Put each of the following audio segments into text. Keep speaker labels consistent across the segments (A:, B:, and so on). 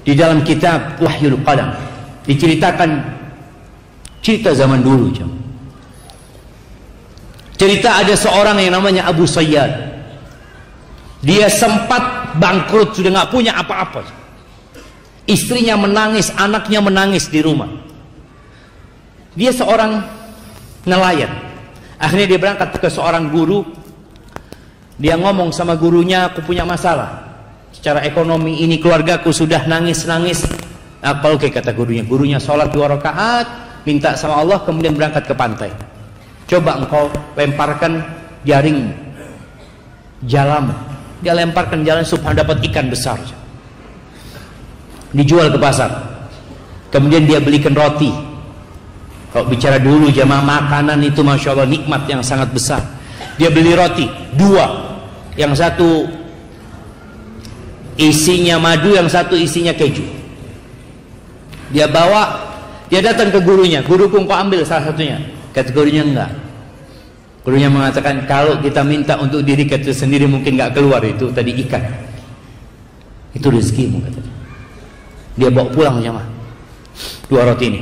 A: Di dalam kitab Wahyul Qalam diceritakan cerita zaman dulu. Cerita ada seorang yang namanya Abu Sayyad. Dia sempat bangkrut, sudah nggak punya apa-apa. Istrinya menangis, anaknya menangis di rumah. Dia seorang nelayan. Akhirnya dia berangkat ke seorang guru. Dia ngomong sama gurunya, aku punya masalah secara ekonomi, ini keluargaku sudah nangis-nangis. Apa oke, kata gurunya. Gurunya sholat 2 rakaat, minta sama Allah, kemudian berangkat ke pantai. Coba engkau lemparkan jaring jalamu. Dia lemparkan jalan, subhanallah, dapat ikan besar. Dijual ke pasar. Kemudian dia belikan roti. Kalau bicara dulu jamaah, makanan itu masya Allah nikmat yang sangat besar. Dia beli roti 2, yang satu isinya madu, yang satu isinya keju. Dia bawa, dia datang ke gurunya. Guruku, engkau ambil salah satunya. Kata gurunya, enggak. Gurunya mengatakan, kalau kita minta untuk diri kita sendiri mungkin enggak keluar, itu tadi ikan. Itu rezekimu, kata dia. Dia bawa pulang jamaah 2 roti ini.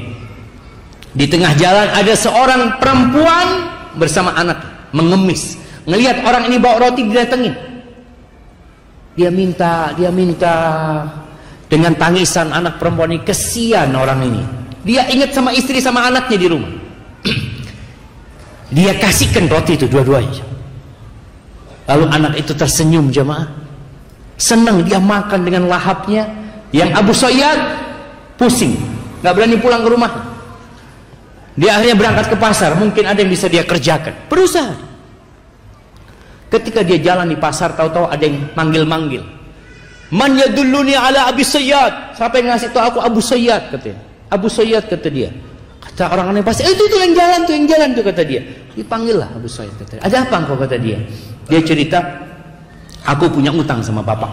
A: Di tengah jalan ada seorang perempuan bersama anak mengemis. Ngelihat orang ini bawa roti, didatengin. Dia minta dengan tangisan anak perempuan ini. Kesian orang ini. Dia ingat sama istri sama anaknya di rumah. Dia kasihkan roti itu dua-duanya. Lalu anak itu tersenyum jamaah. Senang dia makan dengan lahapnya. Yang Abu Sayyad pusing, nggak berani pulang ke rumah. Dia akhirnya berangkat ke pasar. Mungkin ada yang bisa dia kerjakan, berusaha. Ketika dia jalan di pasar, tahu-tahu ada yang manggil-manggil. Man yadulluni ala Abi Sayyad. Siapa yang ngasih tahu aku Abu Sayyad, katanya. Abu Sayyad, kata dia. Kata orang-orang yang pasar, itu yang jalan tuh, kata dia. Dipanggillah Abu Sayyad, kata dia. Ada apa engkau, kata dia. Dia cerita, aku punya utang sama bapak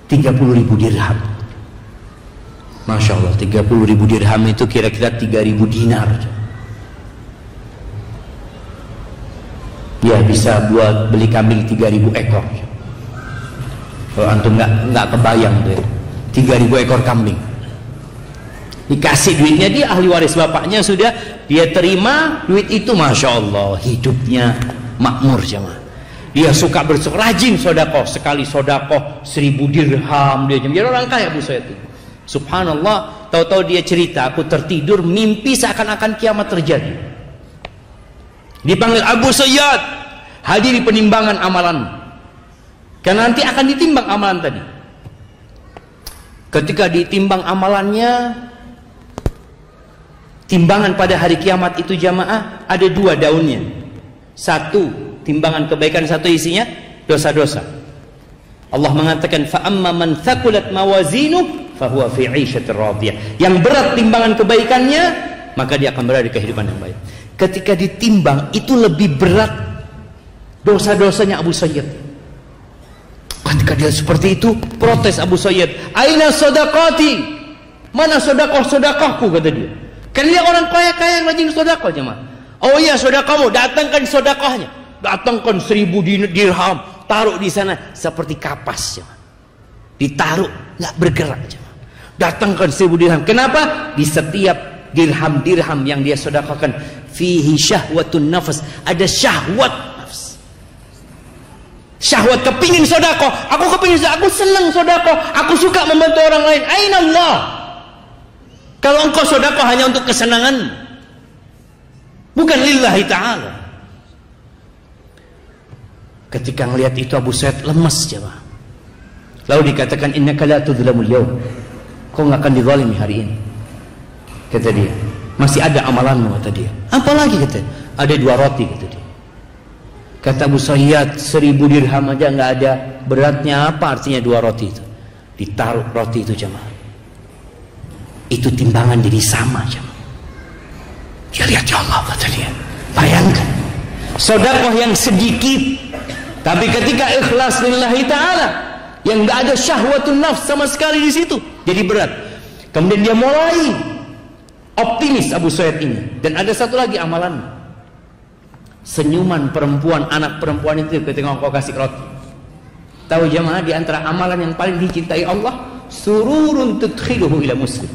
A: 30.000 dirham. Masya Allah, 30.000 dirham itu kira-kira 3.000 dinar. Ya bisa buat beli kambing 3.000 ekor. Kalau antum nggak kebayang tuh, 3.000 ekor kambing. Dikasih duitnya, dia ahli waris bapaknya sudah, dia terima duit itu, masya Allah, hidupnya makmur jemaah. Dia suka rajin sodakoh, sekali sodakoh 1.000 dirham dia jadi orang kaya Abu Sayyad itu. Subhanallah, tahu-tahu dia cerita, aku tertidur mimpi seakan-akan kiamat terjadi. Dipanggil Abu Sayyad, hadiri penimbangan amalan. Karena nanti akan ditimbang amalan tadi. Ketika ditimbang amalannya, timbangan pada hari kiamat itu jamaah ada 2 daunnya. Satu timbangan kebaikan, satu isinya dosa-dosa. Allah mengatakan fa amma man thaqulat mawazinuhu fa huwa fi 'ishatir radiyah. Yang berat timbangan kebaikannya, maka dia akan berada di kehidupan yang baik. Ketika ditimbang itu lebih berat dosa-dosanya Abu Sayyad. Ketika dia seperti itu, protes Abu Sayyad, "Aina shadaqati?" Mana sedekah-sedekahku, kata dia. Kan dia orang kaya-kaya yang rajin sedekah jemaah. Oh iya, sedekahmu, datangkan sedekahnya. Datangkan 1.000 dirham, taruh di sana seperti kapas, ditaruh nggak bergerak. Datangkan 1.000 dirham. Kenapa? Di setiap dirham yang dia sedekahkan, fihi syahwatun nafas, ada syahwat nafs. Syahwat kepingin sedekah. Aku kepingin sedekah, aku senang sedekah, aku suka membantu orang lain. Aina Allah? Kalau engkau sedekah hanya untuk kesenangan, bukan lillahi ta'ala. Ketika melihat itu Abu Sayyad lemas jemaah. Lalu dikatakan, innaka la tudzlamul yaum. Kau enggak akan dizalimi hari ini. Kata dia, masih ada amalanmu, kata dia. Apa lagi, kata dia? Ada 2 roti, kata dia. Kata Abu Sayyad, 1.000 dirham aja enggak ada. Beratnya apa artinya 2 roti itu? Ditaruh roti itu jemaah. Itu timbangan jadi sama jemaah. Dia lihat, ya Allah, kata dia. Bayangkan, sedekah yang sedikit, tapi ketika ikhlas lillahi ta'ala, yang gak ada syahwatun nafs sama sekali di situ, jadi berat. Kemudian dia mulai optimis Abu Sayyad ini. Dan ada satu lagi amalan, senyuman perempuan, anak perempuan itu ketika engkau kasih roti. Tahu jemaah, di antara amalan yang paling dicintai Allah, sururun tudkhiluhu ila muslim.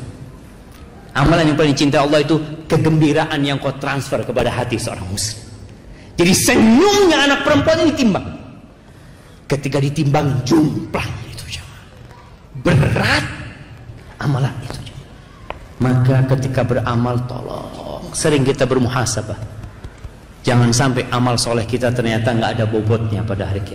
A: Amalan yang paling cinta Allah itu kegembiraan yang kau transfer kepada hati seorang muslim. Jadi senyumnya anak perempuan ini timbang. Ketika ditimbang jumplang itu jemaah. Berat amalan itu jemaah. Maka ketika beramal tolong sering kita bermuhasabah. Jangan sampai amal soleh kita ternyata nggak ada bobotnya pada hari kiamat.